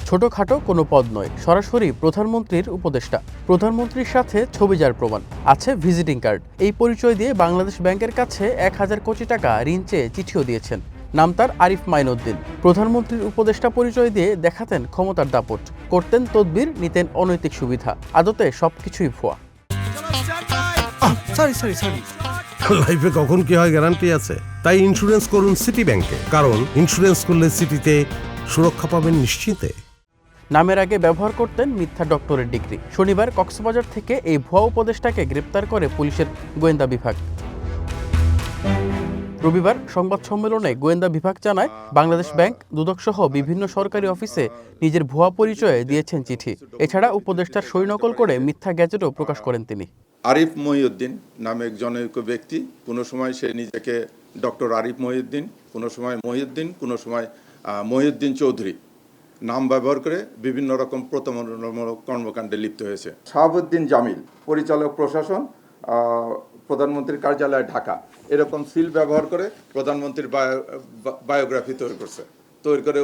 ছোটখাটো কোনো পদ নয়, সরাসরি প্রধানমন্ত্রীর উপদেষ্টা। প্রধানমন্ত্রীর সাথে ছবি যার প্রমাণ আছে, ভিজিটিং কার্ড। এই পরিচয় দিয়ে বাংলাদেশ ব্যাংকের কাছে ১,০০০ কোটি টাকা ঋণ চেয়ে চিঠিও দিয়েছেন। নাম তার আরিফ মাইনুদ্দিন। প্রধানমন্ত্রীর উপদেষ্টা পরিচয় দিয়ে দেখাতেন ক্ষমতার দাপট, করতেন তদবির, নিতেন অনৈতিক সুবিধা। আদতে সবকিছুই ভুয়া। লাইফে কখন কি হয় গ্যারান্টি আছে? তাই ইন্স্যুরেন্স করুন সিটি ব্যাংকে, কারণ ইন্স্যুরেন্স করলে সিটিতে সুরক্ষা পাবেন নিশ্চিন্তে। নামের আগে ব্যবহার করতেন মিথ্যা ডক্টরেট ডিগ্রি। শনিবার কক্সবাজার থেকে এই ভুয়া উপদেষ্টাকে গ্রেপ্তার করে পুলিশের গোয়েন্দা বিভাগ। রবিবার সংবাদ সম্মেলনে গোয়েন্দা বিভাগ জানায়, বাংলাদেশ ব্যাংক, দুদক সহ বিভিন্ন সরকারি অফিসে নিজের ভুয়া পরিচয়ে দিয়েছেন চিঠি। এছাড়া উপদেষ্টার সই নকল করে মিথ্যা গ্যাজেটও প্রকাশ করেন তিনি। আরিফ মহিউদ্দিন নামে এক জনৈক ব্যক্তি, কোনো সময় সে নিজেকে ডক্টর আরিফ মহিউদ্দিন, কোনো সময় মহিউদ্দিন, কোনো সময় মহিউদ্দিন চৌধুরী নাম ব্যবহার করে বিভিন্ন রকম প্রতারণামূলক কর্মকাণ্ডে লিপ্ত হয়েছে। শাহাবুদ্দিন জামিল, পরিচালক প্রশাসন, প্রধানমন্ত্রীর কার্যালয় ঢাকা, এরকম সিল ব্যবহার করে প্রধানমন্ত্রীর বায়োগ্রাফি তৈরি করে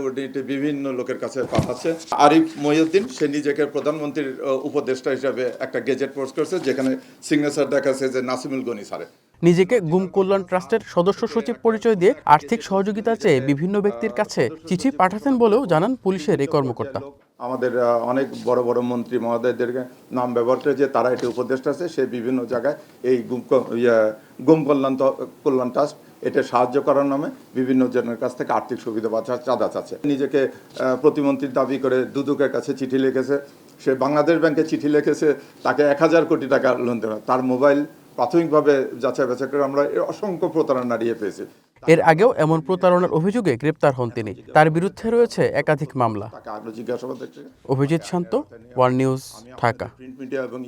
বিভিন্ন লোকের কাছে পাঠাচ্ছে। আরিফ মহিউদ্দিন সে নিজেকে প্রধানমন্ত্রীর উপদেষ্টা হিসাবে একটা গেজেট পোস্ট করছে, যেখানে সিগনেচার দেখাচ্ছে যে নাসিমুল গনি স্যারের। নিজেকে গুম কল্যাণ ট্রাস্টের সদস্য সচিব পরিচয় দিয়ে আর্থিক সহযোগিতা চেয়ে বিভিন্ন ব্যক্তির কাছে চিঠি পাঠাতেন বলেও জানান পুলিশের এই কর্মকর্তা। আমাদের অনেক বড় বড় মন্ত্রী মহোদয়দেরকে নাম ব্যবহার করে যে তারা এটি উপদেষ্টা আছে, সে বিভিন্ন জায়গায় এই গুম কল্যাণ ট্রাস্ট এটা সাহায্য করার নামে বিভিন্ন জনের কাছ থেকে আর্থিক সুবিধা বা চাঁদা চাচ্ছে। নিজেকে প্রতিমন্ত্রীর দাবি করে দুদকের কাছে চিঠি লিখেছে, সে বাংলাদেশ ব্যাংকে চিঠি লিখেছে তাকে ১,০০০ কোটি টাকা লোন দেওয়া। তার মোবাইল প্রাথমিকভাবে যাচাই বাছাই করে আমরা অসংখ্য প্রতারণা নাড়িয়ে পেয়েছি। এর আগেও এমন প্রতারণার অভিযোগে গ্রেপ্তার হন তিনি। তার বিরুদ্ধে রয়েছে একাধিক মামলা। জিজ্ঞাসাবাদ। Abhijit Shanta, one news, Dhaka. Print media এবং